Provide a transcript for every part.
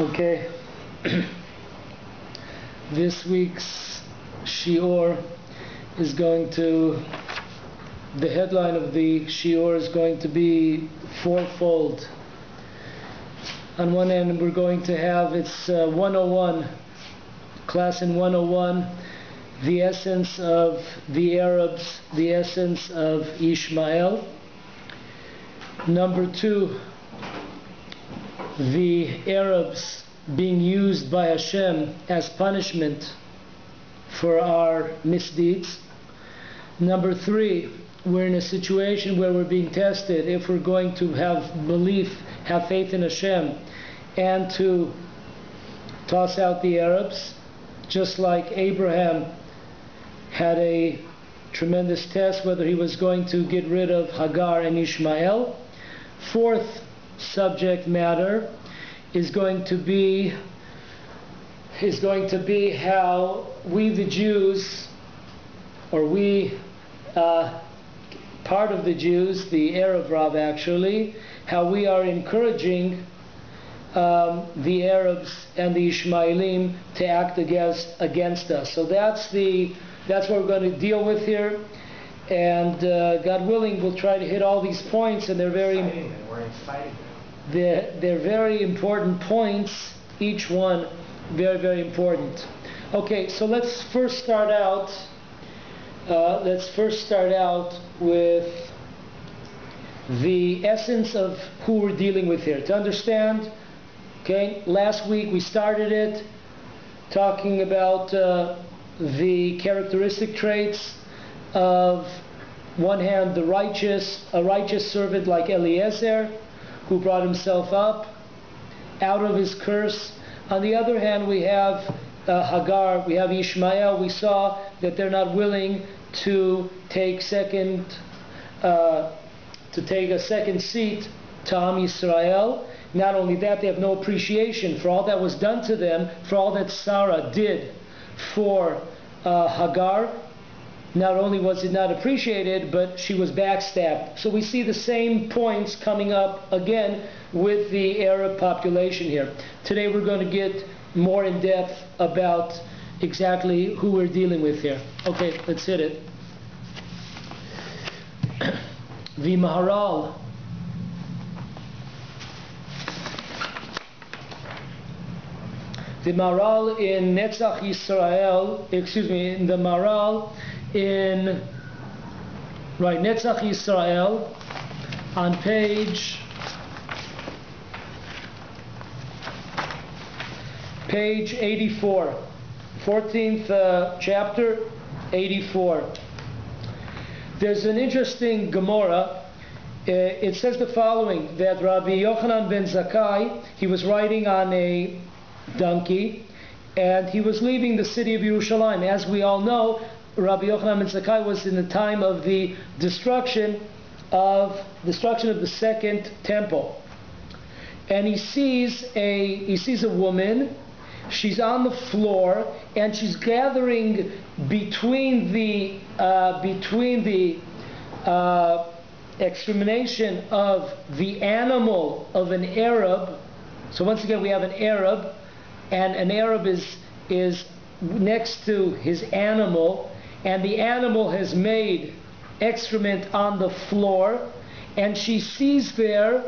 Okay, this week's Shiur is going to, the headline of the Shiur is going to be fourfold. On one end we're going to have, it's 101, class in 101, the essence of the Arabs, the essence of Ishmael. Number 2, the Arabs being used by Hashem as punishment for our misdeeds. Number 3, we're in a situation where we're being tested if we're going to have belief, have faith in Hashem, and to toss out the Arabs, just like Abraham had a tremendous test whether he was going to get rid of Hagar and Ishmael. 4th subject matter is going to be how we the Jews, or we part of the Jews, the Arab Rav actually, how we are encouraging the Arabs and the Ishmaelim to act against us. So that's what we're going to deal with here, and God willing, we'll try to hit all these points, and they're very important points. Each one very, very important. Okay, so let's first start out with the essence of who we're dealing with here. To understand, okay, last week we started it talking about the characteristic traits of, one hand, a righteous servant like Eliezer, who brought himself up out of his curse. On the other hand, we have Hagar, we have Ishmael. We saw that they're not willing to take a second seat to Am Yisrael. Not only that, they have no appreciation for all that was done to them, for all that Sarah did for Hagar. Not only was it not appreciated, but she was backstabbed. So we see the same points coming up again with the Arab population here. Today we're going to get more in depth about exactly who we're dealing with here. Okay, let's hit it. The Maharal in Netzach Yisrael, in the Maharal in Netzach Yisrael on page 84, 14th chapter, 84. There's an interesting Gemara. It says the following, that Rabbi Yochanan ben Zakkai, he was riding on a donkey and he was leaving the city of Yerushalayim. As we all know, Rabbi Yochanan ben Zakkai was in the time of the destruction of the second temple, and he sees a woman. She's on the floor and she's gathering between the extermination of the animal of an Arab. So once again we have an Arab, and an Arab is next to his animal, and the animal has made excrement on the floor, and she sees there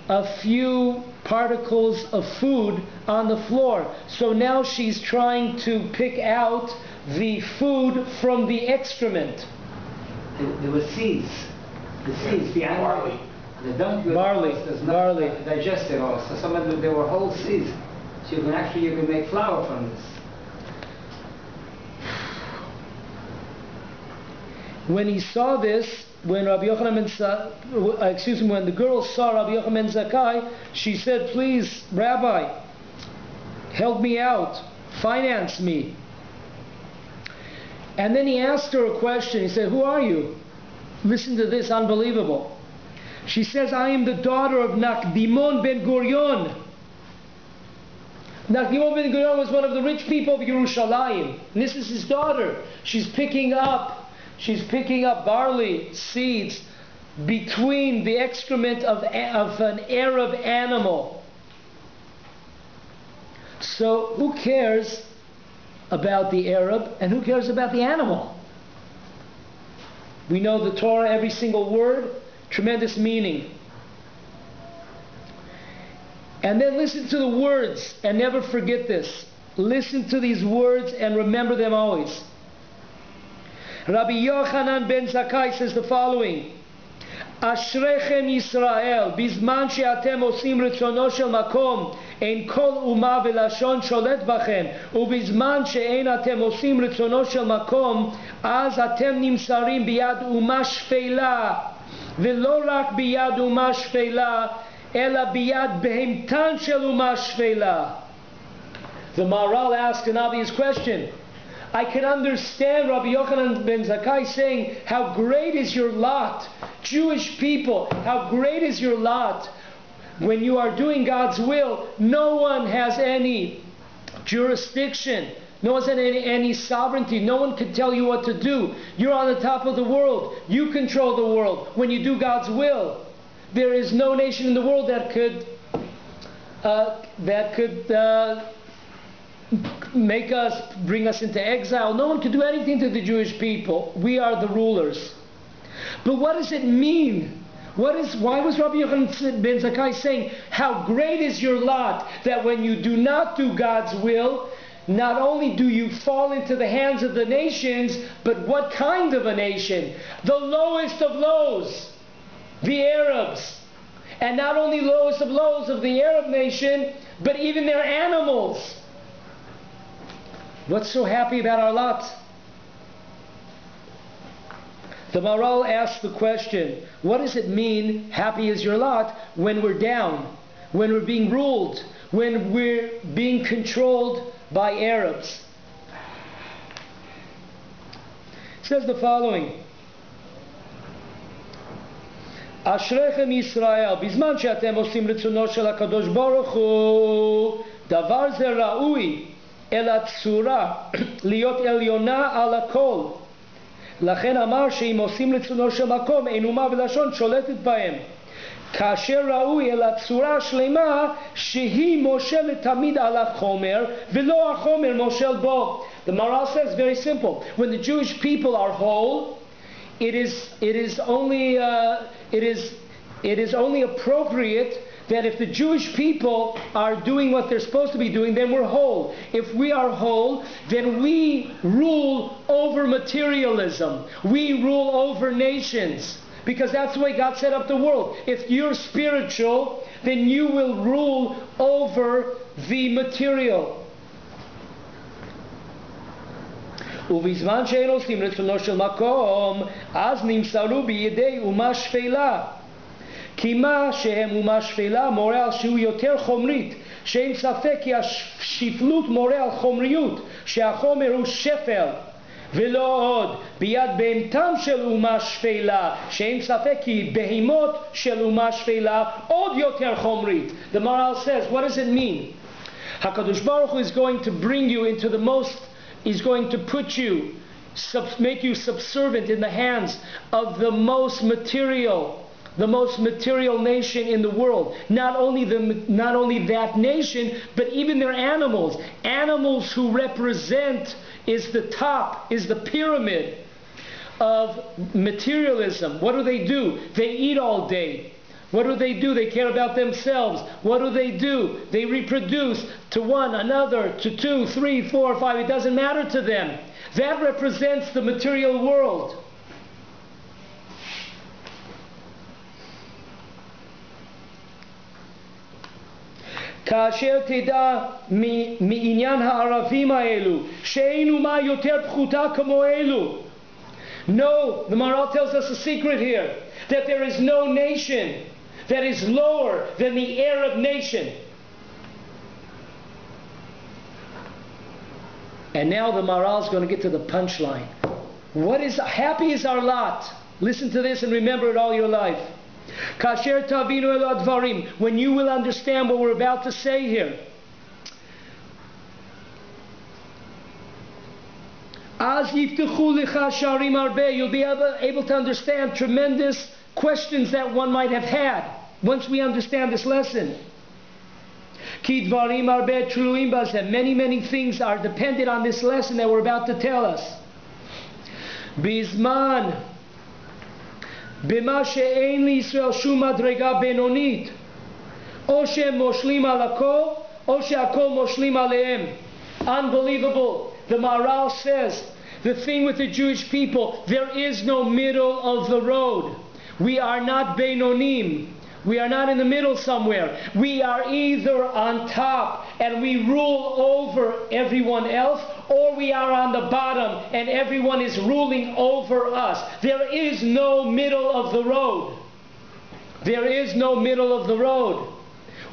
a few particles of food on the floor. So now she's trying to pick out the food from the excrement. There were seeds. The seeds, the animal, barley does not digest it all. So some of them, there were whole seeds. So you can make flour from this. When he saw this, when the girl saw Rabbi Yochanan ben Zakkai, she said, "Please, Rabbi, help me out, finance me." And then he asked her a question. He said, "Who are you?" Listen to this, unbelievable. She says, "I am the daughter of Nakdimon ben Gurion." Nakdimon ben Gurion was one of the rich people of Yerushalayim. And this is his daughter. She's picking up barley seeds between the excrement of an Arab animal. So who cares about the Arab and who cares about the animal? We know the Torah, every single word, tremendous meaning. And then listen to the words and never forget this. Listen to these words and remember them always. Rabbi Yochanan ben Zakkai says the following: Ashrechem Yisrael, bizman she'atem osim ritzono shel makom, ein kol uma velashon sholet bachem, ubizman she'ein atem osim ritzono shel makom, az atem nimsarim biyad uma shfela, velo rak biyad uma shfela, ela biyad behemtan shel uma shfela. The Maharal asked an obvious question. I can understand Rabbi Yochanan ben Zakkai saying, how great is your lot, Jewish people, how great is your lot when you are doing God's will. No one has any jurisdiction, no one has any sovereignty, no one can tell you what to do. You're on the top of the world, you control the world when you do God's will. There is no nation in the world that could bring us into exile. No one could do anything to the Jewish people. We are the rulers. But what does it mean? Why was Rabbi Yochanan ben Zakkai saying, how great is your lot that when you do not do God's will, not only do you fall into the hands of the nations, but what kind of a nation? The lowest of lows, the Arabs. And not only lowest of lows of the Arab nation, but even their animals. What's so happy about our lot? The Maharal asks the question, what does it mean, happy is your lot, when we're down, when we're being ruled, when we're being controlled by Arabs? It says the following: Ashrechem Yisrael, bizman she'atem osim ritzono shel HaKadosh Baruch Hu, davar ze ra'ui אל הצורה, להיות עליונה על הכל. לכן אמר שאם עושים רצונו של מקום, אין אומה ולשון שולטת בהם. כאשר ראוי אל הצורה השלמה, שהיא מושלת תמיד על החומר, ולא החומר מושל בו. The Maharal says, very simple, when the Jewish people are whole, it is only appropriate that if the Jewish people are doing what they're supposed to be doing, then we're whole. If we are whole, then we rule over materialism. We rule over nations. Because that's the way God set up the world. If you're spiritual, then you will rule over the material. ובזמן שאין עושים רצונו של מקום, אז נמסרו בידי אומה שפלה. כי מה שהם אומה שפלה מורה על שהוא יותר חומרית, שאין ספק כי השפלות מורה על חומריות, שהחומר הוא שפל, ולא עוד ביד בהמתם של אומה שפלה, שאין ספק כי בהימות של אומה שפלה עוד יותר חומרית. The Maharal says, what does it mean? HaKadosh Baruch Hu is going to bring you into the most, is going to put you, make you subservient in the hands of the most material nation in the world. Not only that nation, but even their animals. Animals who represent is the top, is the pyramid of materialism. What do? They eat all day. What do? They care about themselves. What do? They reproduce to one, another, to 2, 3, 4, 5. It doesn't matter to them. That represents the material world. כאשר תדע מעניין הערבים האלו שאין אומה יותר פחותה כמו אלו. No, the Maharal tells us a secret here, that there is no nation that is lower than the Arab nation. And now the Maharal is going to get to the punchline. Happy is our lot. Listen to this and remember it all your life. Kasher tavinu el advarim, when you will understand what we're about to say here. Az yiftechu lecha sharim arbe, you'll be able to understand tremendous questions that one might have had once we understand this lesson. Ki dvarim harbe tluim baze. Many things are dependent on this lesson that we're about to tell us. Bizman b'ma she'ein liYisrael shum madrega benonit, o she'em moshlim al hakol, o she'hakol moshlim aleim. Unbelievable. The Maharal says, the thing with the Jewish people, there is no middle of the road. We are not Beinonim. We are not in the middle somewhere. We are either on top and we rule over everyone else, or we are on the bottom and everyone is ruling over us. There is no middle of the road. There is no middle of the road.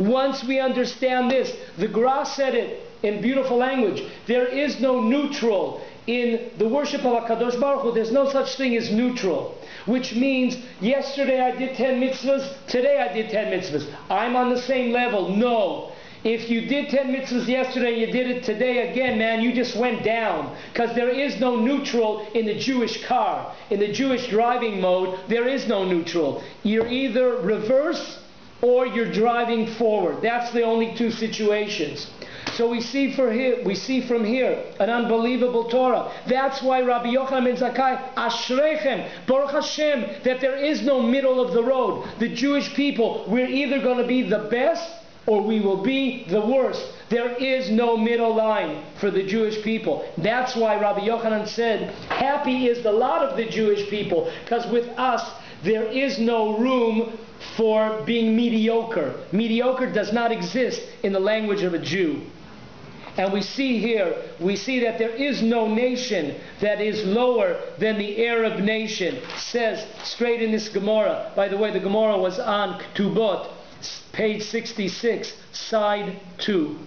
Once we understand this, the Gra said it in beautiful language. There is no neutral. In the worship of HaKadosh Baruch Hu, there's no such thing as neutral. Which means, yesterday I did 10 mitzvahs, today I did 10 mitzvahs. I'm on the same level. No. If you did 10 mitzvahs yesterday and you did it today again, man, you just went down. Because there is no neutral in the Jewish car. In the Jewish driving mode, there is no neutral. You're either reverse or you're driving forward. That's the only two situations. So we see from here an unbelievable Torah. That's why Rabbi Yochanan ben Zakkai, Ashrechem, Baruch Hashem, that there is no middle of the road. The Jewish people, we're either going to be the best or we will be the worst. There is no middle line for the Jewish people. That's why Rabbi Yochanan said, happy is the lot of the Jewish people, because with us there is no room for being mediocre. Mediocre does not exist in the language of a Jew. And we see that there is no nation that is lower than the Arab nation. Says straight in this Gemara. By the way, the Gemara was on Ketubot, page 66, side 2.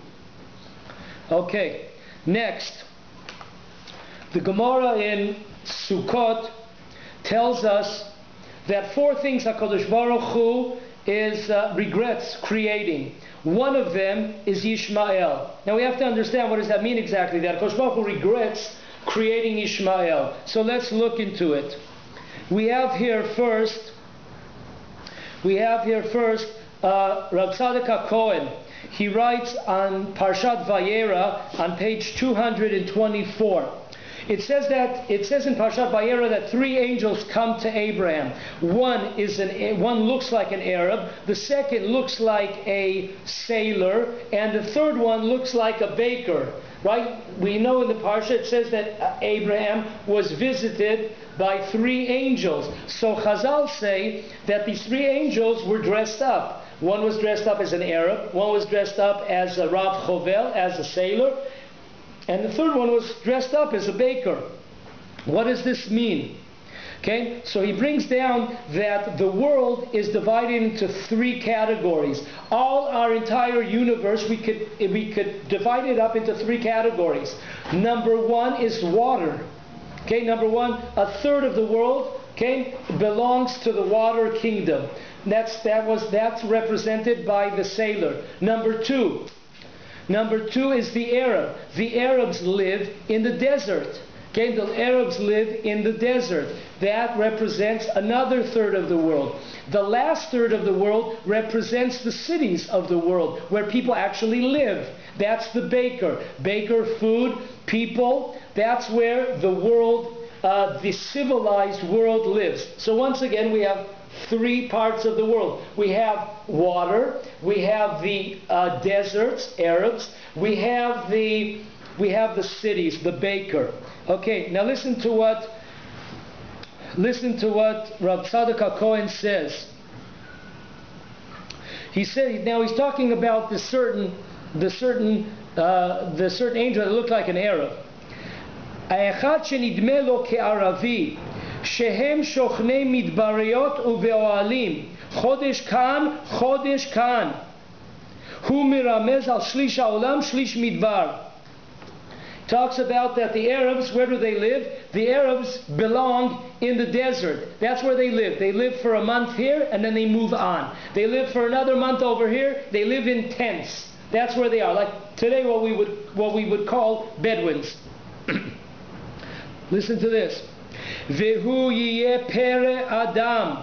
Okay, next. The Gemara in Sukkot tells us that 4 things HaKadosh Baruch Hu regrets creating. One of them is Yishmael. Now we have to understand, what does that mean exactly? That HaKadosh Baruch Hu regrets creating Yishmael. So let's look into it. We have here first Rav Tzadok HaKohen. He writes on Parshat Vayera on page 224. It says in Parshat Vayera that 3 angels come to Abraham. One looks like an Arab, the second looks like a sailor, and the third one looks like a baker. Right? We know in the Parsha it says that Abraham was visited by 3 angels. So Chazal say that these 3 angels were dressed up. One was dressed up as an Arab, one was dressed up as a Rav Chovel, as a sailor, and the third one was dressed up as a baker. What does this mean? Okay, so he brings down that the world is divided into 3 categories. All our entire universe, we could divide it up into 3 categories. Number 1 is water. Okay, number 1, a third of the world, okay, belongs to the water kingdom. That's represented by the sailor. Number 2 is the Arab. The Arabs live in the desert. Okay, the Arabs live in the desert. That represents another third of the world. The last third of the world represents the cities of the world, where people actually live. That's the baker. Baker, food, people. That's where the world, the civilized world lives. So once again, we have 3 parts of the world. We have water, we have the deserts, Arabs, we have the cities, the baker. Okay, now listen to what Rav Tzadok HaKohen says. He said, now he's talking about the certain angel that looked like an Arab. האחד שנדמה לו כערבי, שהם שוכני מדבריות ובאוהלים, חודש כאן, הוא מרמז על שליש העולם, שליש מדבר. Talks about that the Arabs, where do they live? The Arabs belong in the desert. That's where they live. They live for a month here and then they move on. They live for another month over here. They live in tents. That's where they are. Like today, what we would call Bedouins. Listen to this. Vehu yiyeh pere adam.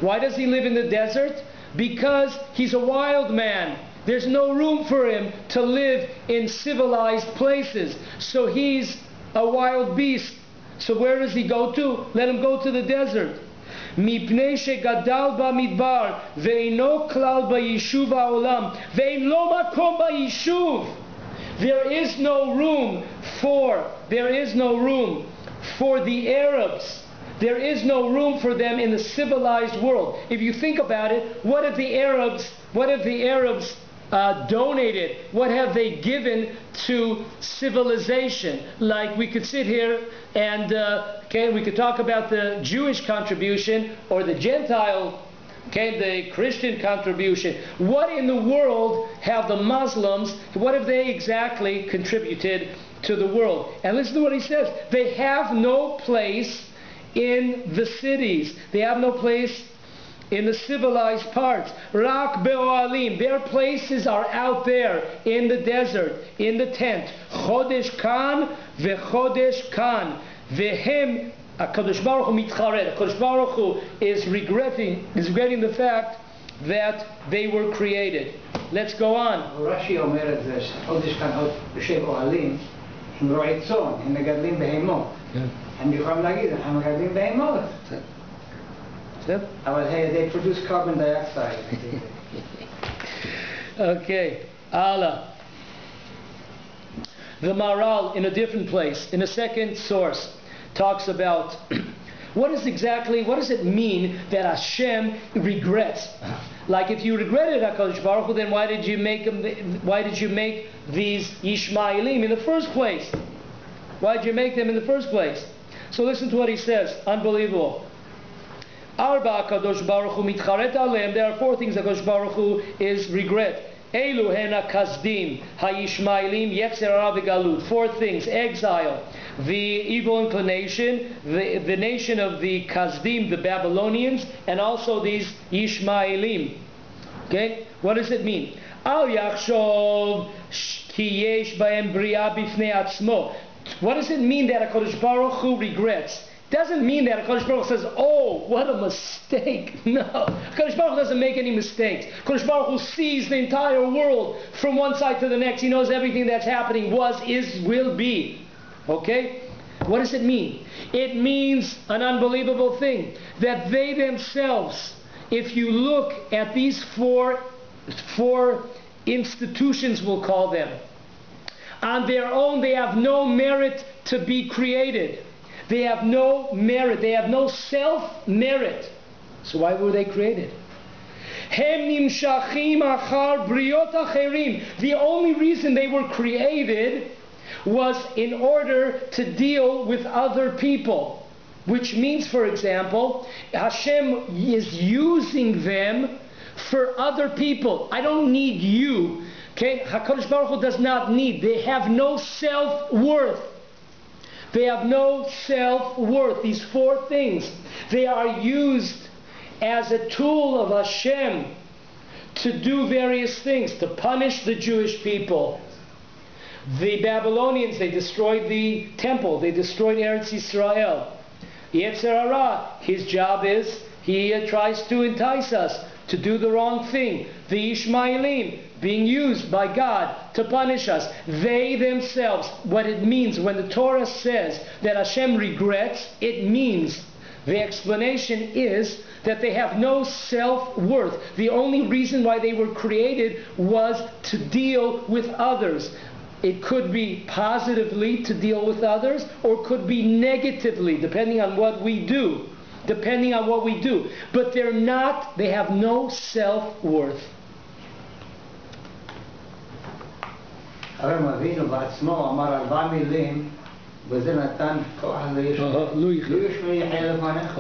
Why does he live in the desert? Because he's a wild man. There's no room for him to live in civilized places. So he's a wild beast. So where does he go to? Let him go to the desert. מפני שגדל במדבר ואינו כלל ביישוב העולם ואין לו מקום ביישוב. There is no room for the Arabs. There is no room for them in the civilized world. If you think about it, what have the Arabs donated? What have they given to civilization? Like, we could sit here and we could talk about the Jewish contribution or the Gentile, the Christian contribution. What in the world have the Muslims, what have they exactly contributed to the world? And listen to what he says. They have no place in the cities. They have no place in the civilized parts. Rak be'oalim. Their places are out there in the desert, in the tent. Chodesh kan vechodesh kan. Vehem, HaKadosh Baruch Hu mitcharet. HaKadosh Baruch Hu is regretting the fact that they were created. Let's go on. רש"י אומר את זה, חודש כאן עוד יושב אוהלים, הם רועי צאן, הם מגדלים בהמות. הם יכולים להגיד, הם מגדלים בהמות. אבל they produce carbon dioxide. Okay, Allah. The Maral, in a different place, in a second source, talks about what does it mean that Hashem regrets? Like, if you regretted HaKadosh Baruch Hu, then why did you make these Ishmaelim in the first place? Why did you make them in the first place? So listen to what he says. Unbelievable. Arba HaKadosh Baruch Hu mitcharet aleim. There are four things HaKadosh Baruch Hu is regret. Elu hena kasdim ha-Yishmaelim yetzer hara v'galut. Four things: exile, the evil inclination, the nation of the Kasdim, the Babylonians, and also these Ishmaelim. Okay, what does it mean? Al yachshov ki yesh bahem bria bifnei atzmo. What does it mean that HaKadosh Baruch Hu regrets? Doesn't mean that HaKadosh Baruch Hu says, oh, what a mistake. No. HaKadosh Baruch Hu doesn't make any mistakes. HaKadosh Baruch Hu sees the entire world from one side to the next. He knows everything that's happening, was, is, will be. Okay? What does it mean? It means an unbelievable thing. That they themselves, if you look at these four institutions, we'll call them, on their own they have no merit to be created. They have no merit. They have no self-merit. So why were they created? The only reason they were created was in order to deal with other people. Which means, for example, Hashem is using them for other people. I don't need you. Okay? HaKadosh Baruch Hu does not need. They have no self-worth. They have no self-worth. These four things, they are used as a tool of Hashem to do various things, to punish the Jewish people. The Babylonians, they destroyed the temple. They destroyed Eretz Yisrael. Yetzer hara, his job is, he tries to entice us to do the wrong thing. The Ishmaelim, being used by God to punish us. They themselves, what it means when the Torah says that Hashem regrets, it means, the explanation is that they have no self-worth. The only reason why they were created was to deal with others. It could be positively to deal with others, or could be negatively, depending on what we do. But they have no self-worth. אברהם אבינו בעצמו אמר 4 מילים, וזה נתן כוח לישמעאל יחיה לפניך.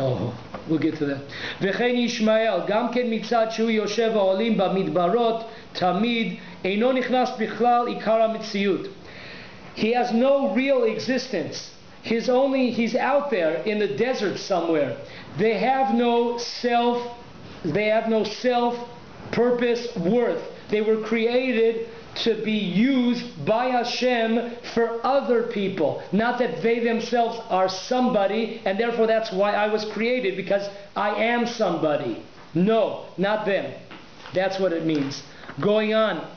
We'll get to that. וכן ישמעאל, גם כן מצד שהוא יושב העולים במדברות, תמיד אינו נכנס בכלל עיקר המציאות. He has no real existence. He's out there in the desert somewhere. They have no self-purpose, worth. They were created to be used by Hashem for other people. Not that they themselves are somebody, and therefore that's why I was created, because I am somebody. No, not them. That's what it means. Going on.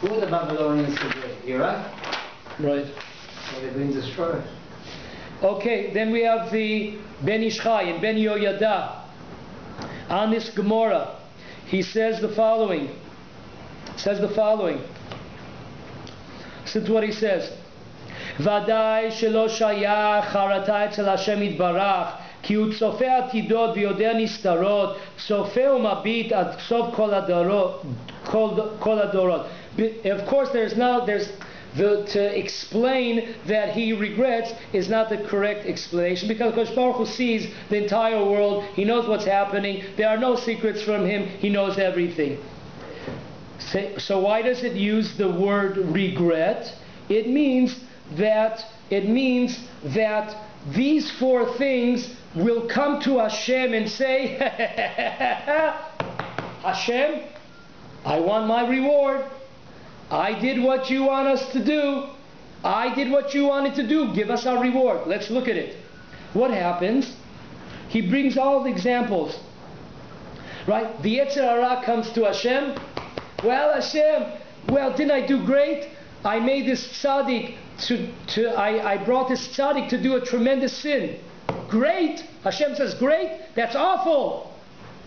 Who are the Babylonians today? Iraq? Right. So they've been destroyed. Okay, then we have the Ben Ishchai and Ben Yehuda. On this Gemara, he says the following. Listen to what he says. Vadai shelo shayach charata etzel Hashem yitbarach כי הוא צופה עתידות ויודע נסתרות, צופה ומביט עד סוף כל הדורות. Of course, to explain that he regrets is not the correct explanation, because Kodesh Baruch Hu sees the entire world. He knows what's happening. There are no secrets from him. He knows everything. So why does it use the word regret? It means that these four things will come to Hashem and say, Hashem, I want my reward. I did what you want us to do. I did what you wanted to do. Give us our reward. Let's look at it. What happens? He brings all the examples. Right? The Yetzer Hara comes to Hashem. Well, Hashem, didn't I do great? I made this tzaddik I brought this tzaddik to do a tremendous sin. Great! Hashem says, great? That's awful.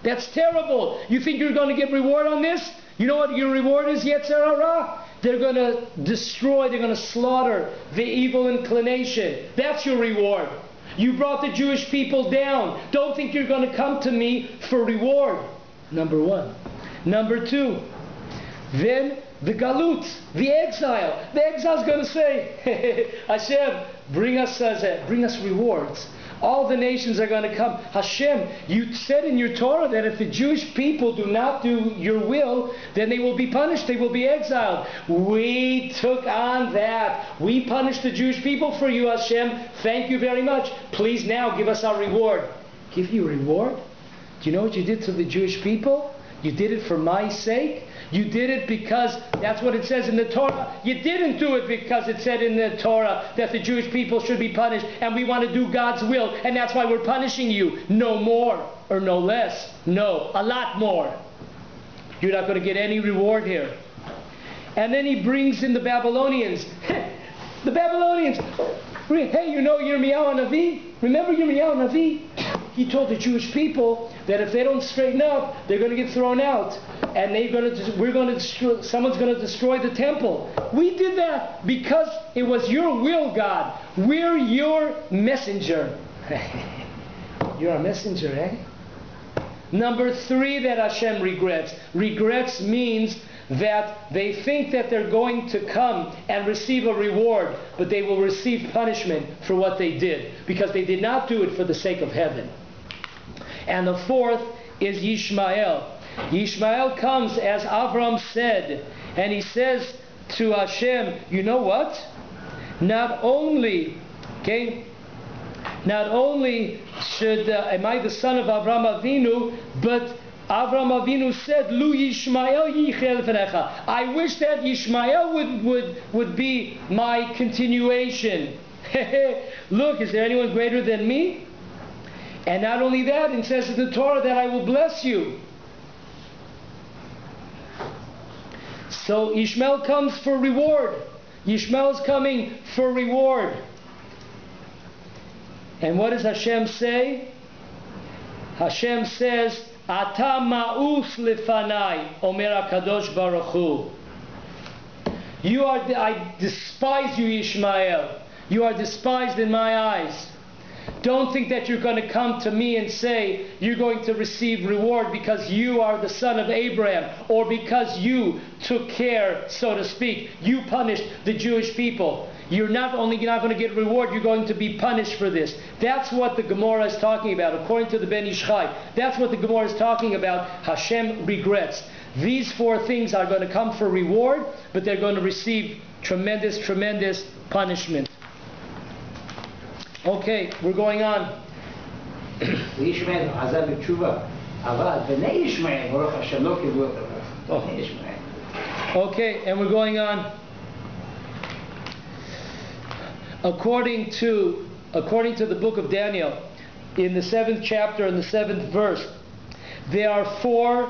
That's terrible. You think you're going to get reward on this? You know what your reward is, Yetzer Hara? They're going to destroy, they're going to slaughter the evil inclination. That's your reward. You brought the Jewish people down. Don't think you're going to come to me for reward. Number one. Number two, then the galut, the exile. The exile's going to say, Hashem, bring us rewards. All the nations are going to come. Hashem, you said in your Torah that if the Jewish people do not do your will, then they will be punished, they will be exiled. We took on that. We punished the Jewish people for you, Hashem. Thank you very much. Please now give us our reward. Give you a reward? Do you know what you did to the Jewish people? You did it for my sake. You did it because that's what it says in the Torah. You didn't do it because it said in the Torah that the Jewish people should be punished and we want to do God's will, and that's why we're punishing you. No more or no less. No, a lot more. You're not going to get any reward here. And then he brings in the Babylonians. The Babylonians. Hey, you know Yirmiyahu Navi? Remember Yirmiyahu Navi? He told the Jewish people that if they don't straighten up, they're going to get thrown out, and someone's going to destroy the temple. We did that because it was your will, God. We're your messenger. You're a messenger, eh? Number three that Hashem regrets. Regrets means that they think that they're going to come and receive a reward, but they will receive punishment for what they did, because they did not do it for the sake of heaven. And the fourth is Yishmael. Yishmael comes, as Avram said, and he says to Hashem, you know what? Not only should am I the son of Avraham Avinu, but Avraham Avinu said, Lu Yishmael yichel fenecha. I wish that Yishmael would be my continuation. Look, is there anyone greater than me? And not only that, it says in the Torah that I will bless you. So Ishmael comes for reward. Yishmael's coming for reward. And what does Hashem say? Hashem says, Ata ma'us lefanai, Omer HaKadosh Baruch Hu. I despise you, Ishmael. You are despised in my eyes. Don't think that you're going to come to me and say you're going to receive reward because you are the son of Abraham, or because you took care, so to speak. You punished the Jewish people. You're not only not going to get reward, you're going to be punished for this. That's what the Gemara is talking about, according to the Ben Ishchai. That's what the Gemara is talking about. Hashem regrets. These four things are going to come for reward, but they're going to receive tremendous, tremendous punishment. Okay, we're going on. Okay, and we're going on. According to the book of Daniel, in the 7th chapter and the 7th verse, there are four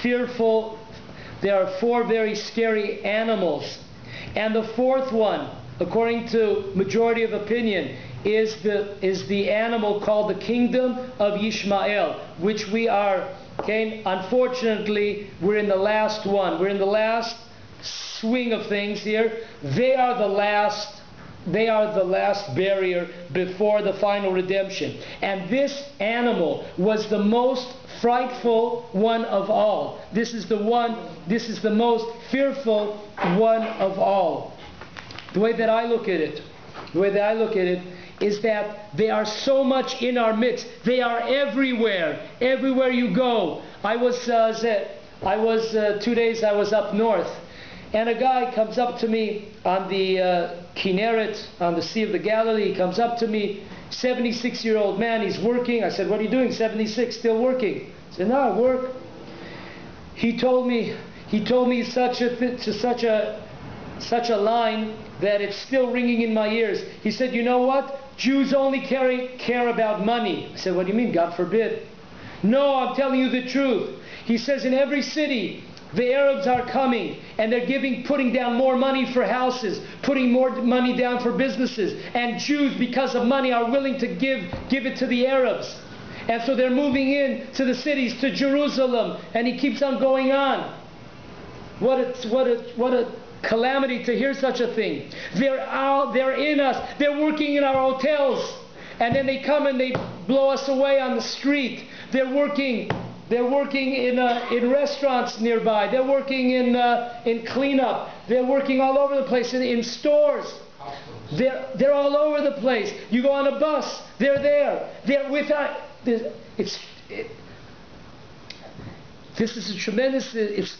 fearful there are 4 very scary animals. And the 4th one, according to majority of opinion, is the animal called the kingdom of Yishmael, which we are, okay, unfortunately, we're in the last one. We're in the last swing of things here. They are the last barrier before the final redemption. And this animal was the most frightful one of all. This is the most fearful one of all. The way that I look at it is that they are so much in our midst. They are everywhere. Everywhere you go. I was 2 days I was up north, and a guy comes up to me on the Kinneret, on the Sea of the Galilee. He comes up to me, 76-year-old man. He's working. I said, "What are you doing? 76, still working?" I said, "No, I work." He told me such a line that it's still ringing in my ears. He said, "You know what? Jews only care about money." I said, "What do you mean? God forbid." "No, I'm telling you the truth." He says, "In every city, the Arabs are coming and they're putting down more money for houses, putting more money down for businesses. And Jews, because of money, are willing to give it to the Arabs. And so they're moving in to the cities, to Jerusalem." And he keeps on going on. What a calamity to hear such a thing. They're in us. They're working in our hotels. And then they come and they blow us away on the street. They're working in restaurants nearby. They're working in cleanup. They're working all over the place in stores. They're all over the place. You go on a bus, they're there. They're without. This is a tremendous.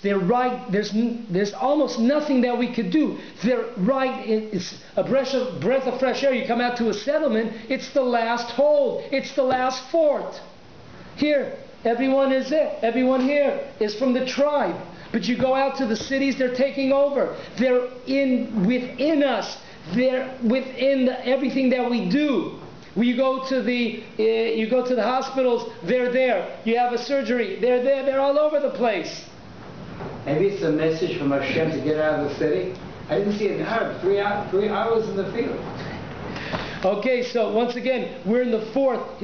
They're right. There's almost nothing that we could do. They're right. It's a breath of fresh air. You come out to a settlement. It's the last hold. It's the last fort. Here, everyone is there. Everyone here is from the tribe. But you go out to the cities. They're taking over. They're within us. They're within everything that we do. You go to the hospitals, they're there. You have a surgery, they're there. They're all over the place. Maybe it's a message from Hashem to get out of the city. I didn't see an Arab 3 hours in the field. Okay, so once again, we're in the 4th,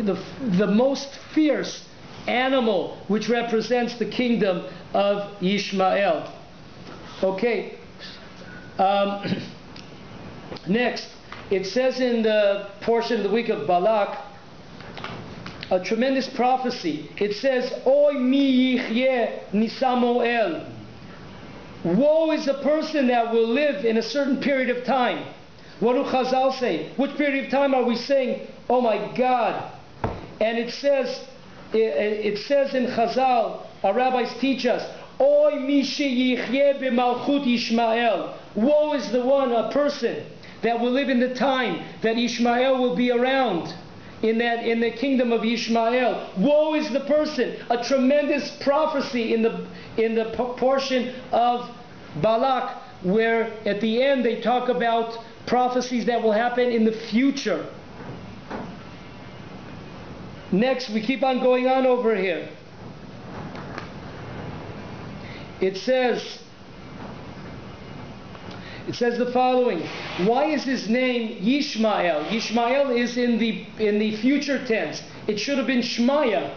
the most fierce animal, which represents the kingdom of Yishmael. Okay. Next. It says in the portion of the week of Balak, a tremendous prophecy. It says, "Oy mi yichyeh nisamoel." Woe is the person that will live in a certain period of time. What do Chazal say? Which period of time are we saying, "Oh my God"? And it says in Chazal, our rabbis teach us, "Oy mi sheyichyeh b'malchut Yishmael." Woe is the one, a person, that will live in the time that Ishmael will be around, in the kingdom of Ishmael. Woe is the person. A tremendous prophecy in the portion of Balak, where at the end they talk about prophecies that will happen in the future. Next, we keep on going on over here. It says the following. Why is his name Yishmael? Yishmael is in the future tense. It should have been Shmaya.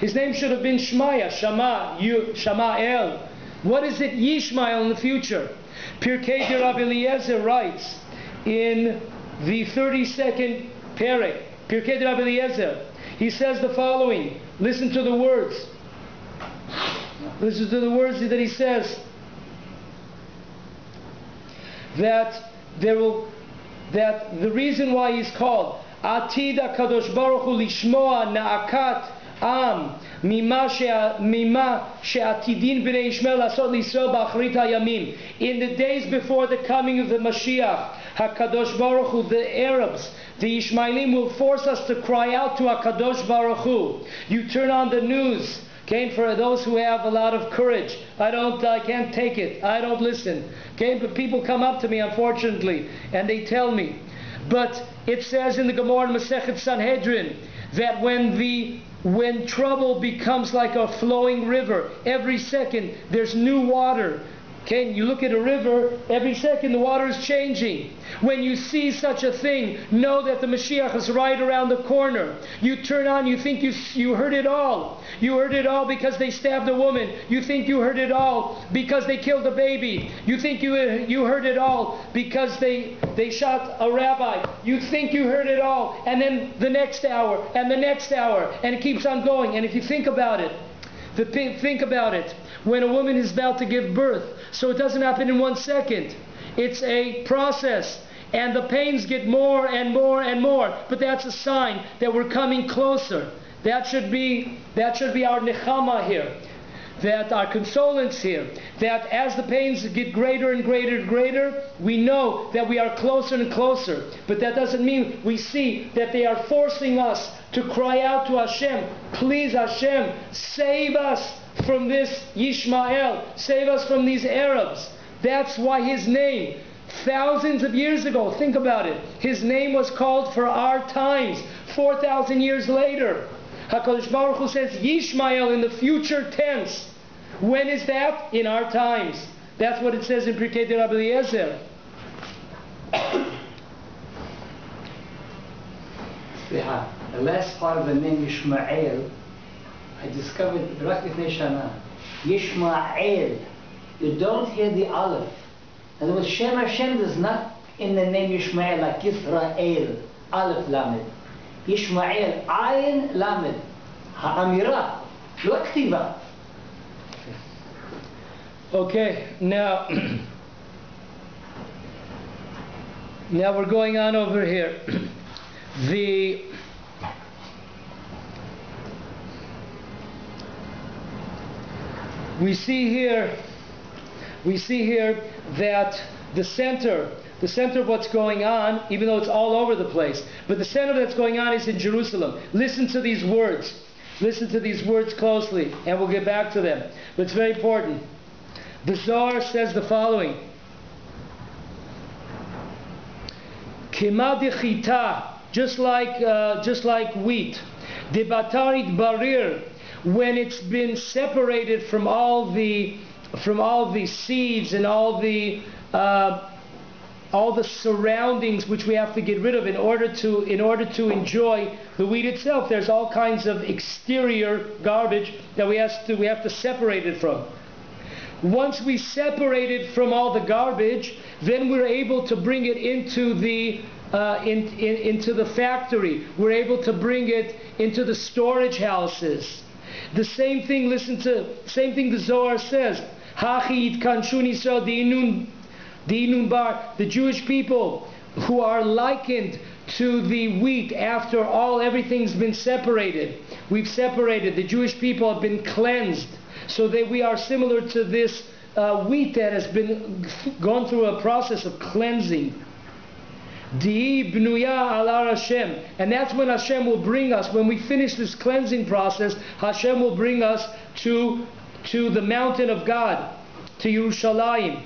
His name should have been Shmaya. Shamael. What is it Yishmael in the future? Pirkei de Rav Eliezer writes in the 32nd perek. Pirkei de Rav Eliezer. He says the following. Listen to the words. Listen to the words that he says. That the reason why he's called Atid HaKadosh Baruch Hu Lishmoa Na'akat Am Mima She'atidin B'nei Yishmael Lasot L'Yisrael B'Achrit HaYamim. In the days before the coming of the Mashiach, HaKadosh Baruch Hu, the Arabs, the Ishmaelim, will force us to cry out to HaKadosh Baruch Hu. You turn on the news. Okay, for those who have a lot of courage, I can't take it. I don't listen. Okay, but people come up to me, unfortunately, and they tell me. But it says in the Gemara in Masechet Sanhedrin that when the when trouble becomes like a flowing river. Every second there's new water. Okay, you look at a river, every second the water is changing. When you see such a thing, know that the Mashiach is right around the corner. You turn on, you think you heard it all. You heard it all because they stabbed a woman. You think you heard it all because they killed a baby. You think you heard it all because they shot a rabbi. You think you heard it all, and then the next hour, and the next hour, and it keeps on going. And if you think about it, when a woman is about to give birth, so it doesn't happen in 1 second. It's a process, and the pains get more and more and more. But that's a sign that we're coming closer. That should be our nechama here, that our consolence here, that as the pains get greater and greater and greater, we know that we are closer and closer. But that doesn't mean we see that they are forcing us to cry out to Hashem, please Hashem, save us from this Yishmael, save us from these Arabs. That's why his name, thousands of years ago, think about it, his name was called for our times, 4,000 years later. HaKadosh Baruch Hu says Yishmael in the future tense. When is that? In our times. That's what it says in Pirkei de Rabbi Eliezer. The last part of the name Yishmael, I discovered right before Shana. Yishmael. You don't hear the aleph. In other words, Shem Hashem is not in the name Yishmael like Yisrael. Aleph Lamed. Yishmael. Ayin Lamed. Ha'amira. Lo ktiva. Okay, now we're going on over here. We see here that the center of what's going on, even though it's all over the place, but the center that's going on is in Jerusalem. Listen to these words. Listen to these words closely, and we'll get back to them. But it's very important. The Zohar says the following: Kema dechita, just like wheat, debatarit barir, when it's been separated from all the seeds and all the surroundings which we have to get rid of in order to enjoy the wheat itself. There's all kinds of exterior garbage that we have to separate it from. Once we separate it from all the garbage, then we're able to bring it into the factory. We're able to bring it into the storage houses. The same thing the Zohar says. Hachi itkanshu Yisrael di'inun bar. The Jewish people who are likened to the wheat after everything's been separated. We've separated. The Jewish people have been cleansed. So that we are similar to this wheat that has been gone through a process of cleansing. Di bnuya ala Hashem, and that's when Hashem will bring us. When we finish this cleansing process, Hashem will bring us to the mountain of God, to Yerushalayim.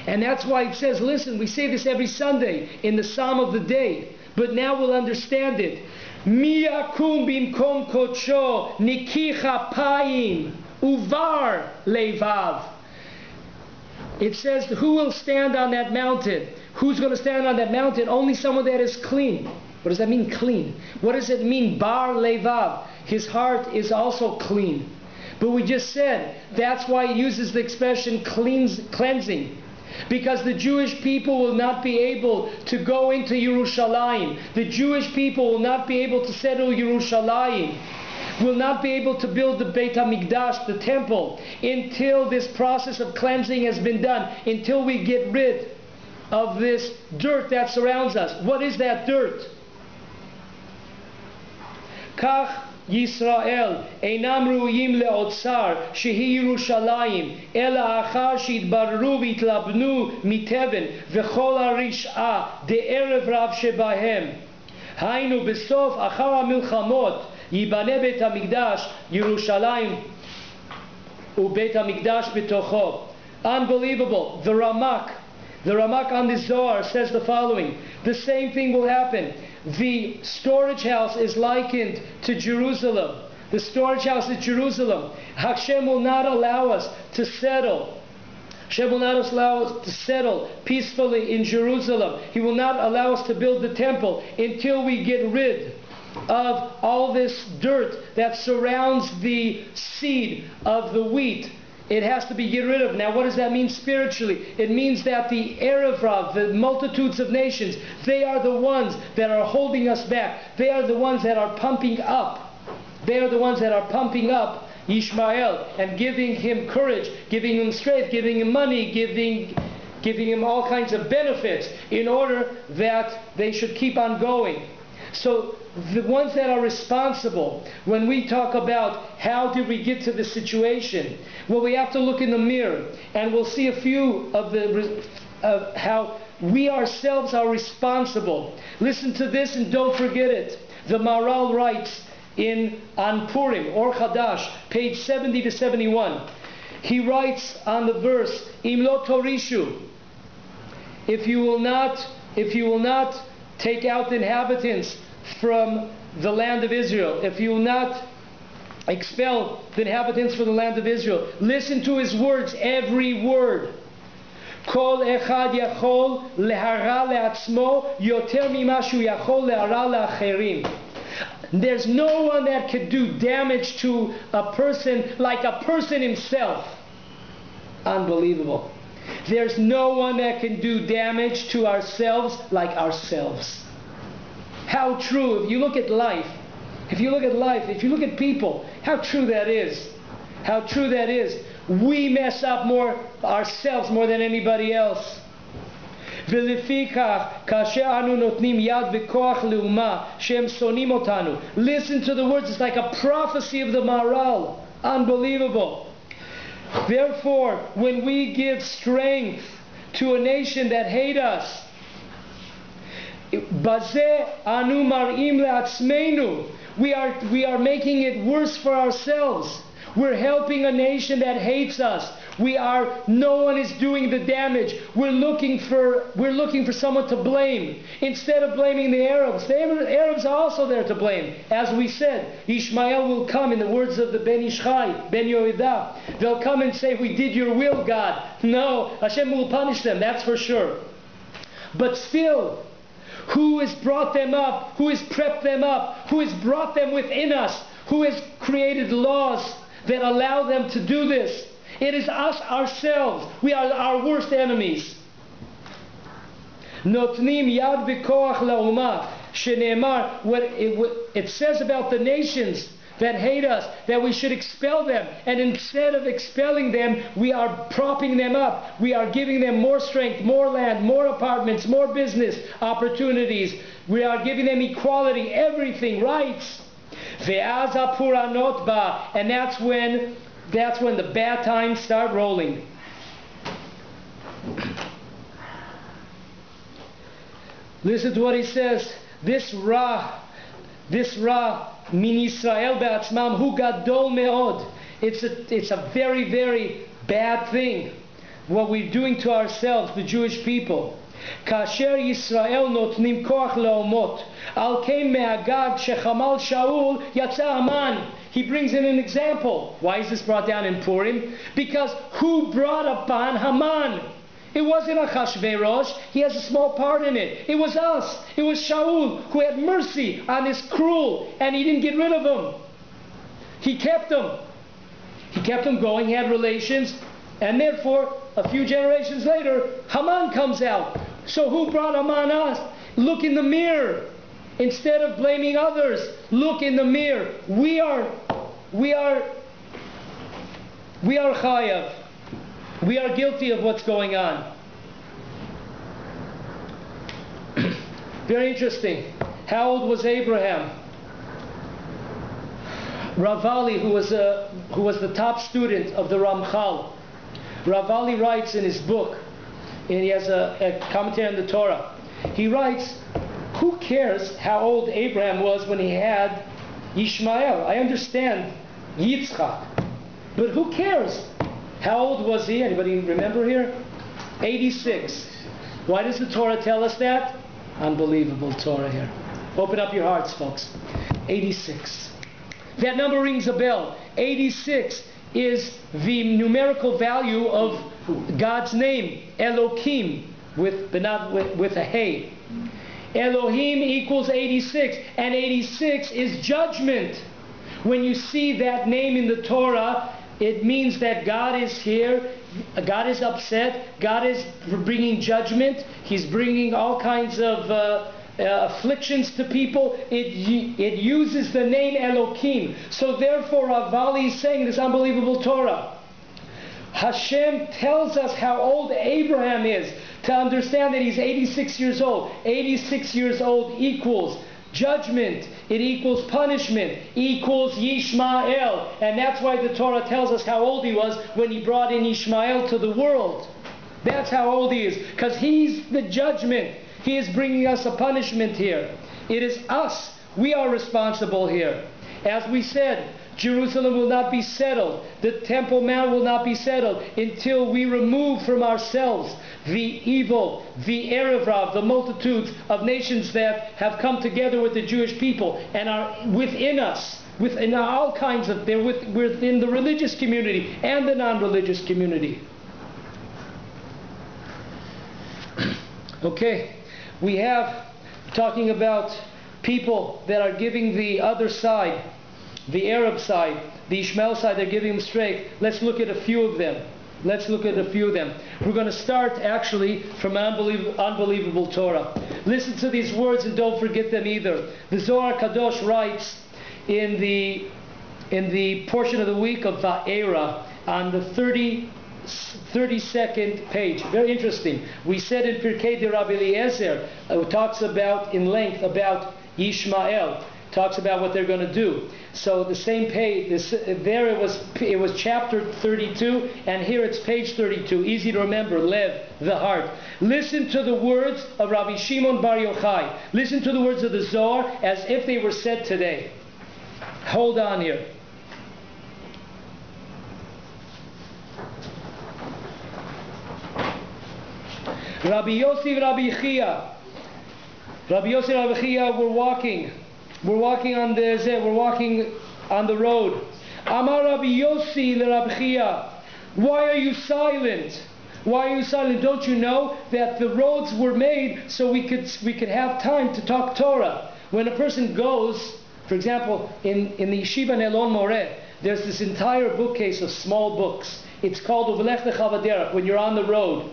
And that's why it says, listen, we say this every Sunday in the Psalm of the day, but now we'll understand it. Mi yakum bimkom kodsho nikicha payim uvar levav. It says, who will stand on that mountain? Who's going to stand on that mountain? Only someone that is clean. What does that mean, clean? What does it mean, bar levav? His heart is also clean. But we just said, that's why it uses the expression cleansing. Because the Jewish people will not be able to go into Yerushalayim. The Jewish people will not be able to settle Yerushalayim. Will not be able to build the Beit HaMikdash, the temple, until this process of cleansing has been done, until we get rid of this dirt that surrounds us. What is that dirt? Kach Yisrael einam ru'yim le'otzar shehi Yerushalayim ela achar sheitbarru v'yitlabnu miteven v'chol harish'a de'erev rav shebahem haynu besof achar ha'milchamot yibane Beit HaMikdash Yerushalayim u'Beit HaMikdash b'tocho. Unbelievable. The Ramak on the Zohar says the following: the same thing will happen. the storage house is likened to Jerusalem. The storage house is Jerusalem. Hashem will not allow us to settle. Hashem will not allow us to settle peacefully in Jerusalem. He will not allow us to build the temple until we get rid of all this dirt that surrounds the seed of the wheat. It has to be get rid of. Now, what does that mean spiritually? It means that the Erev Rav, the multitudes of nations, they are the ones that are holding us back. They are the ones that are pumping up. They are the ones that are pumping up Ishmael and giving him courage, giving him strength, giving him money, giving him all kinds of benefits in order that they should keep on going. So the ones that are responsible, when we talk about how did we get to this situation, well, we have to look in the mirror and we'll see a few of how we ourselves are responsible. Listen to this and don't forget it. The Maharal writes on Purim, Or Chadash, page 70 to 71. He writes on the verse, Im lo torishu, if you will not take out the inhabitants from the land of Israel, if you will not expel the inhabitants from the land of Israel, listen to his words, every word. Kol echad yachol lehara le'atzmo yoter mima shu yachol lehara le'acherim. There's no one that could do damage to a person like a person himself. Unbelievable. There's no one that can do damage to ourselves like ourselves. How true. If you look at life, if you look at people, how true that is. How true that is. We mess up more ourselves more than anybody else. Listen to the words. It's like a prophecy of the Maharal. Unbelievable. Therefore, when we give strength to a nation that hate us, we are making it worse for ourselves. We're helping a nation that hates us. No one is doing the damage. We're looking for someone to blame. Instead of blaming the Arabs are also there to blame. As we said, Ishmael will come, in the words of the Ben Ishchai, Ben Yehuda. They'll come and say, we did your will, God. No, Hashem will punish them, that's for sure. But still, who has brought them up? Who has prepped them up? Who has brought them within us? Who has created laws that allow them to do this? It is us ourselves. We are our worst enemies. Notnim yad v'koach la'umah shene'emar. It says about the nations that hate us that we should expel them, and instead of expelling them, we are propping them up. We are giving them more strength, more land, more apartments, more business opportunities. We are giving them equality, everything, rights. Ve'az hapuranot ba, and that's when the bad times start rolling. Listen to what he says. This Ra min Yisrael be'atzmam hu gadol me'od. It's a very, very bad thing what we're doing to ourselves, the Jewish people. Kasher Yisrael notnim koach le'omot al kein me'agag shechamal Shaul yatsa Haman. He brings in an example. Why is this brought down in Purim? Because who brought upon Haman? It wasn't Achashverosh. He has a small part in it. It was us. It was Shaul who had mercy on this cruel, and he didn't get rid of him. He kept him. He kept him going. He had relations, and therefore, a few generations later, Haman comes out. So who brought Haman us? Look in the mirror. Instead of blaming others, look in the mirror. We are chayav. We are guilty of what's going on. Very interesting. How old was Abraham? Ravali, who was the top student of the Ramchal, Ravali writes in his book, and he has a commentary on the Torah. He writes, who cares how old Abraham was when he had Ishmael? I understand Yitzchak, but who cares? How old was he? Anybody remember here? 86. Why does the Torah tell us that? Unbelievable Torah here. Open up your hearts, folks. 86. That number rings a bell. 86 is the numerical value of God's name, Elohim, with a hey. Elohim equals 86, and 86 is judgment. When you see that name in the Torah, it means that God is here, God is upset, God is bringing judgment, He's bringing all kinds of afflictions to people. It uses the name Elohim. So therefore Rav Vali is saying this unbelievable Torah. Hashem tells us how old Abraham is to understand that he's 86 years old. 86 years old equals judgment. It equals punishment. Equals Yishmael. And that's why the Torah tells us how old he was when he brought in Ishmael to the world. That's how old he is. Because he's the judgment. He is bringing us a punishment here. It is us. We are responsible here. As we said, Jerusalem will not be settled. The Temple Mount will not be settled until we remove from ourselves the evil, the Erev Rav, the multitudes of nations that have come together with the Jewish people and are within us, within all kinds of, they're within the religious community and the non-religious community. Okay, we have talking about people that are giving the other side, the Arab side, the Ishmael side, they're giving them straight. Let's look at a few of them. Let's look at a few of them. We're going to start actually from an unbelievable Torah. Listen to these words and don't forget them either. The Zohar Kadosh writes in the portion of the week of Va'era on the 32nd page. Very interesting. We said in Pirkei de Rabbi Eliezer, it talks about in length about Yishmael. Talks about what they're going to do. So the same page, it was chapter 32, and here it's page 32. Easy to remember, Lev, the heart. Listen to the words of Rabbi Shimon Bar Yochai. Listen to the words of the Zohar as if they were said today. Hold on here. Rabbi Yossi and Rabbi Chia. Rabbi Yossi and Rabbi Chia were walking. We're walking on the road. Amar Rabbi Yossi le Rabbi Chia, why are you silent? Why are you silent? Don't you know that the roads were made so we could have time to talk Torah? When a person goes, for example, in the Yeshiva Nelon Moreh, there's this entire bookcase of small books. It's called Uvelech Lecha when you're on the road.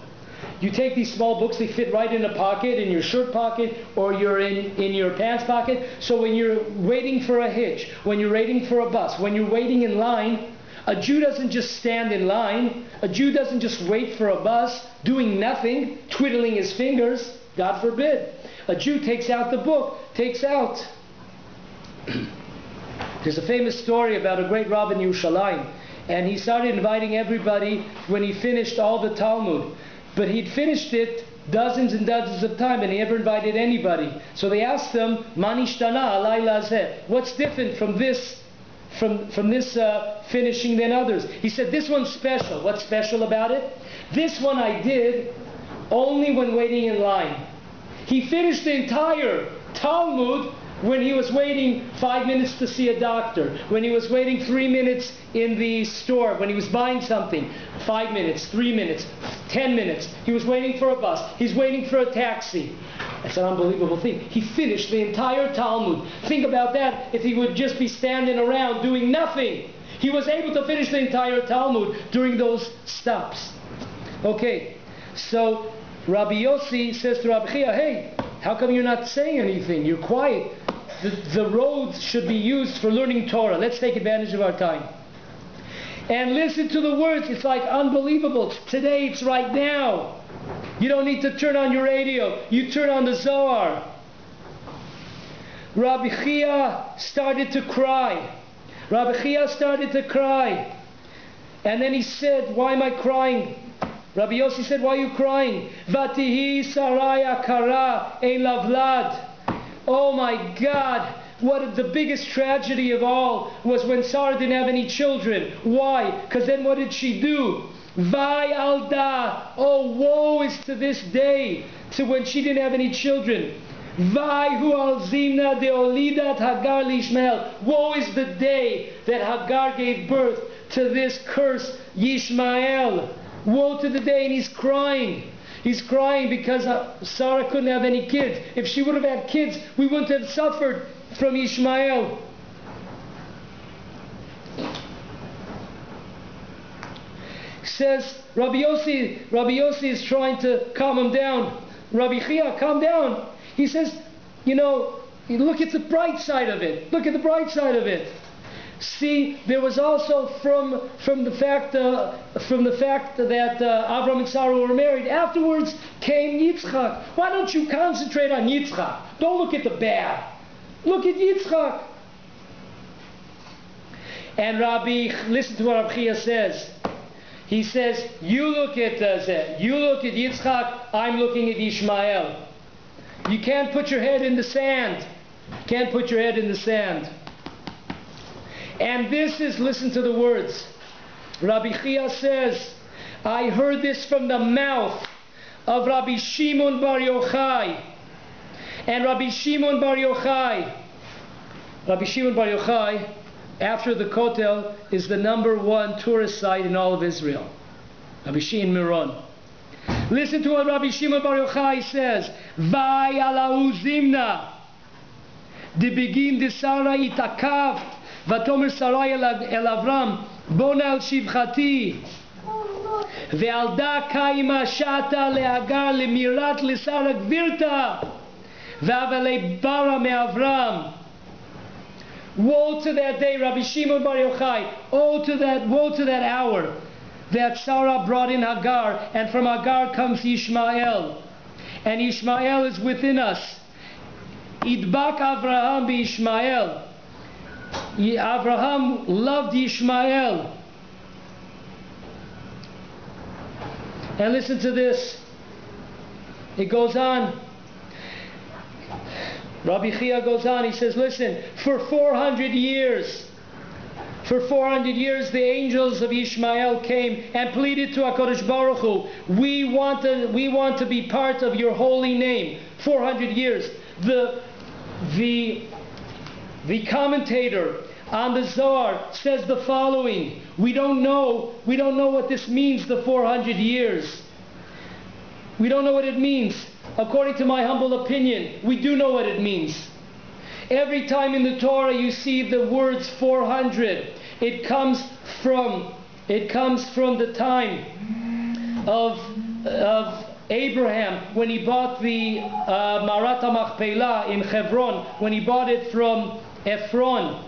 You take these small books, they fit right in a pocket, in your shirt pocket, or you're in your pants pocket. So when you're waiting for a hitch, when you're waiting for a bus, when you're waiting in line, a Jew doesn't just stand in line. A Jew doesn't just wait for a bus, doing nothing, twiddling his fingers. God forbid. A Jew takes out the book, takes out. There's a famous story about a great Rav in Yerushalayim, and he started inviting everybody when he finished all the Talmud. But he'd finished it dozens and dozens of times, and he never invited anybody. So they asked him, "Manishtana alay lazeh? What's different from this finishing than others?" He said, "This one's special." What's special about it? This one I did only when waiting in line. He finished the entire Talmud when he was waiting 5 minutes to see a doctor, when he was waiting 3 minutes in the store, when he was buying something, 5 minutes, 3 minutes, 10 minutes. He was waiting for a bus. He's waiting for a taxi. That's an unbelievable thing. He finished the entire Talmud. Think about that if he would just be standing around doing nothing. He was able to finish the entire Talmud during those stops. Okay, so Rabbi Yossi says to Rabbi Chia, "Hey, how come you're not saying anything? You're quiet. The roads should be used for learning Torah. Let's take advantage of our time." And listen to the words. It's like unbelievable. Today, it's right now. You don't need to turn on your radio. You turn on the Zohar. Rabbi Chia started to cry. Rabbi Chia started to cry. And then he said, "Why am I crying?" Rabbi Yossi said, "Why are you crying?" Vatihi saraya kara ein lavlad. Oh my God, what the biggest tragedy of all was when Sarah didn't have any children. Why? Because then what did she do? Vai alda. Oh, woe is to this day, to when she didn't have any children. Vayhu al zimna deolidat Hagar lishmael. Woe is the day that Hagar gave birth to this cursed Yishmael. Woe to the day, and he's crying. He's crying because Sarah couldn't have any kids. If she would have had kids, we wouldn't have suffered from Ishmael. Says Rabbi Yossi is trying to calm him down. Rabbi Chia, calm down. He says, look at the bright side of it. Look at the bright side of it. See, there was also from the fact that Avram and Sarah were married. Afterwards came Yitzchak. Why don't you concentrate on Yitzchak? Don't look at the bad. Look at Yitzchak. And listen to what Rabbi Chia says. He says, you look at Yitzchak, I'm looking at Ishmael. You can't put your head in the sand. Can't put your head in the sand. And this is, listen to the words. Rabbi Chia says, I heard this from the mouth of Rabbi Shimon Bar Yochai. And Rabbi Shimon Bar Yochai, after the Kotel, is the #1 tourist site in all of Israel. Rabbi Shimon Miron. Listen to what Rabbi Shimon Bar Yochai says. Vai alahu zimna. De begin de Sarah itakav. Vatomer Sarai el Avram. Bona al shivchati. Ve'alda kaima shata le'agar le'mirat le'sara gvirta. Ve'avalei bara me'avram. Woe to that day, Rabbi Shimon Bar Yochai. Woe to that hour that Sarah brought in Hagar, and from Hagar comes Ishmael. And Ishmael is within us. Idbak Avraham b'Ishmael. Avraham loved Ishmael. And listen to this. It goes on. Rabbi Chia goes on, he says, listen, for 400 years, the angels of Ishmael came and pleaded to HaKadosh Baruch Hu, we want to be part of your holy name. 400 years. The commentator on the Zohar says the following, we don't know what this means, the 400 years. We don't know what it means. According to my humble opinion, we do know what it means. Every time in the Torah you see the words 400, it comes from the time of Abraham, when he bought the Marat HaMachpelah in Hebron, when he bought it from Ephron.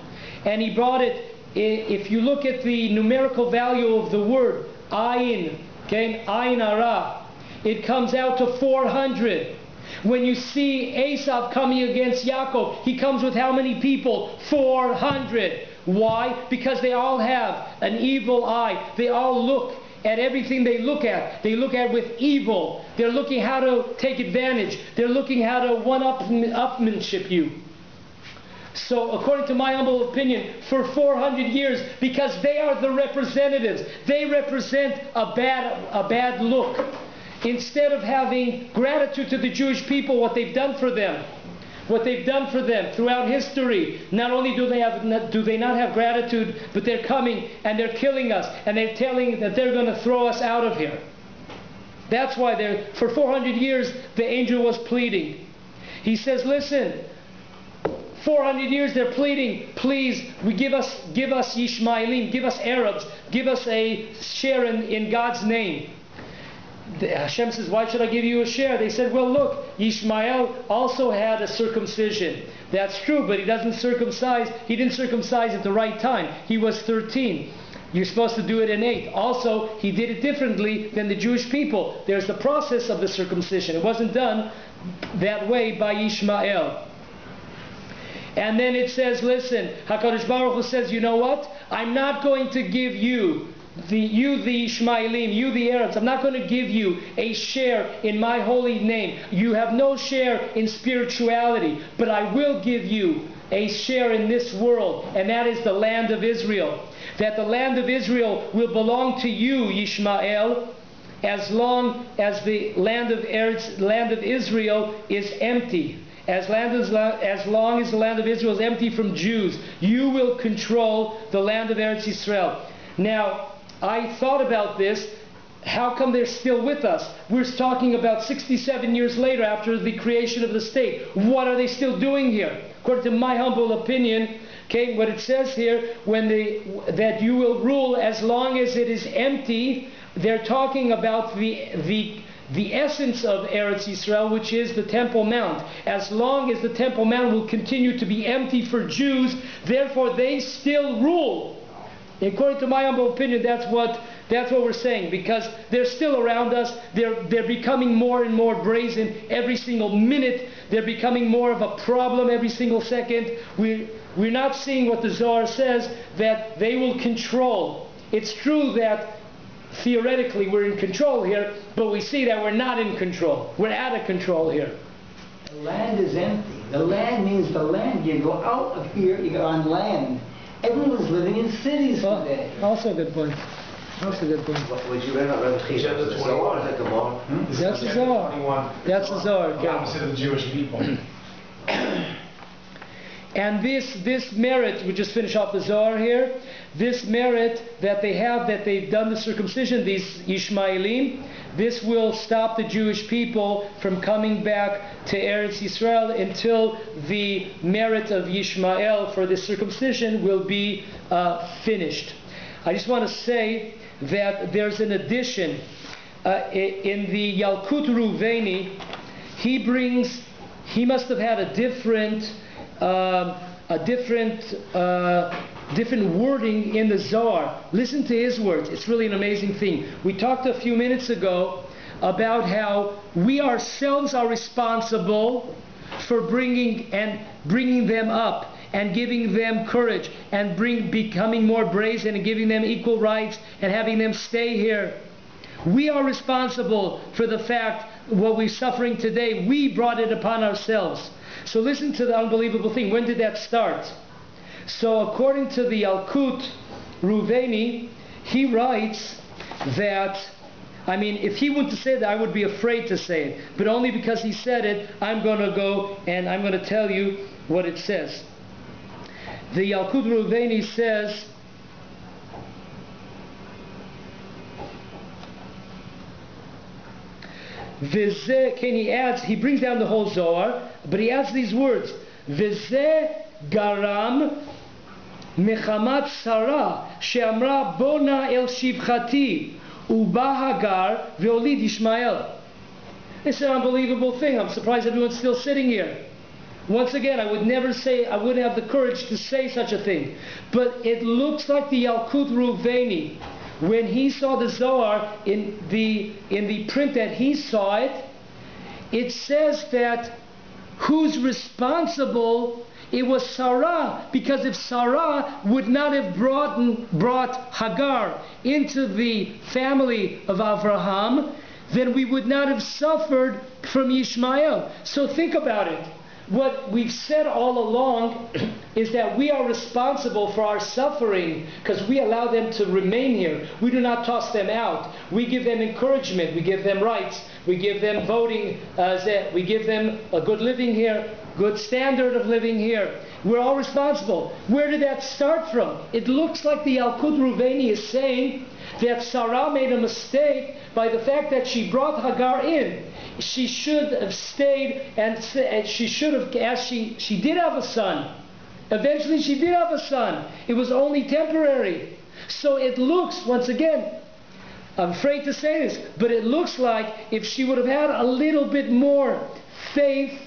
And he bought it, if you look at the numerical value of the word, Ayin, okay, Ayin Ara, it comes out to 400. When you see Esav coming against Yaakov, he comes with how many people? 400. Why? Because they all have an evil eye. They all look at everything they look at. They look at with evil. They're looking how to take advantage. They're looking how to one-upmanship you. So according to my humble opinion, for 400 years, because they are the representatives, they represent a bad look. Instead of having gratitude to the Jewish people, what they've done for them throughout history, not only do they not have gratitude, but they're coming and they're killing us, and they're telling that they're going to throw us out of here. That's why for 400 years the angel was pleading. He says, listen, 400 years they're pleading, please, give us Yishmaelim, give us Arabs, give us a share in God's name. Hashem says, why should I give you a share? They said, well, look, Ishmael also had a circumcision. That's true, but he didn't circumcise at the right time. He was 13. You're supposed to do it in 8. Also, he did it differently than the Jewish people. There's the process of the circumcision. It wasn't done that way by Ishmael. And then it says, listen, HaKadosh Baruch Hu says, you know what? I'm not going to give you the Ishmaelim, you the Arabs, I'm not going to give you a share in my holy name. You have no share in spirituality, but I will give you a share in this world, and that is the land of Israel. That the land of Israel will belong to you, Ishmael, as long as the land of Israel is empty. as long as the land of Israel is empty from Jews, you will control the land of Eretz Yisrael. Now, I thought about this. How come they're still with us? We're talking about 67 years later after the creation of the state. What are they still doing here? According to my humble opinion, okay, what it says here, that you will rule as long as it is empty, they're talking about the essence of Eretz Yisrael, which is the Temple Mount. As long as the Temple Mount will continue to be empty for Jews, therefore they still rule. According to my humble opinion, that's what we're saying, because they're still around us. They're becoming more and more brazen every single minute. They're becoming more of a problem every single second. We're not seeing what the Zohar says, that they will control. It's true that theoretically we're in control here, but we see that we're not in control. We're out of control here. The land is empty. The land means the land. You go out of here, you go on land. Everyone's living in cities today. Also a good point. That's a good point. Would you read about Rav Yehuda Richter? Zohar, is that Gemara? That's the Zohar. That's the Zohar. The opposite of the Jewish people. And this merit, we just finish off the Zohar here, this merit that they have, that they've done the circumcision, these Ishmaelim, this will stop the Jewish people from coming back to Eretz Yisrael until the merit of Yishmael for this circumcision will be finished. I just want to say that there's an addition in the Yalkut Ruveni. He must have had a different wording in the Zohar. Listen to his words. It's really an amazing thing. We talked a few minutes ago about how we ourselves are responsible for bringing them up and giving them courage and becoming more brazen and giving them equal rights and having them stay here. We are responsible for the fact what we're suffering today. We brought it upon ourselves. So listen to the unbelievable thing. When did that start? So according to the Yalkut Ruveni, he writes that, if he wouldn't have said that, I would be afraid to say it. But only because he said it, I'm going to go and I'm going to tell you what it says. The Yalkut Ruveni says, he brings down the whole Zohar, but he adds these words, V'zeh garam mechamat Sarah she'amra bona el shivchati uba Hagar ve'olid Ishmael. It's an unbelievable thing. I'm surprised everyone's still sitting here. Once again, I wouldn't have the courage to say such a thing. But it looks like the Yalkut Ruveni, when he saw the Zohar in the print that he saw it, it says that who's responsible? It was Sarah, because if Sarah would not have brought Hagar into the family of Abraham, then we would not have suffered from Ishmael. So think about it. What we've said all along is that we are responsible for our suffering because we allow them to remain here. We do not toss them out. We give them encouragement. We give them rights. We give them voting. We give them a good living here, good standard of living here. We're all responsible. Where did that start from? It looks like the Yalkut Ruveni is saying that Sarah made a mistake by the fact that she brought Hagar in. She should have stayed, and she should have, as she did have a son. Eventually she did have a son. It was only temporary. So it looks, once again, I'm afraid to say this, but it looks like if she would have had a little bit more faith,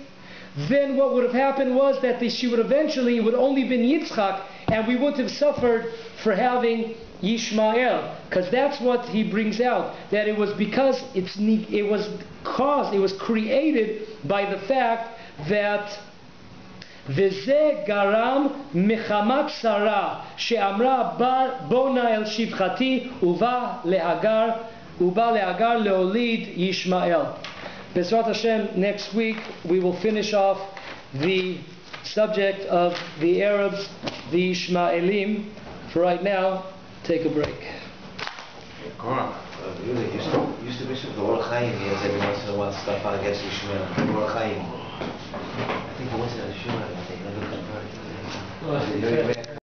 then what would have happened was that she would eventually, it would only been Yitzchak, and we wouldn't have suffered for having Yishmael, because that's what he brings out, that it was because it was created by the fact that V'zeh garam mechamat Sarah she'amra bona el shivchati uba le'agar le'olid Yishmael. B'ezrat Hashem, next week we will finish off the subject of the Arabs, the Ishmaelim. For right now, take a break. Used to be some Chaim. He has every once in a while stuff on against Ishmael. Chaim. think I went to the Shiur, I think, never converted. Well, I said,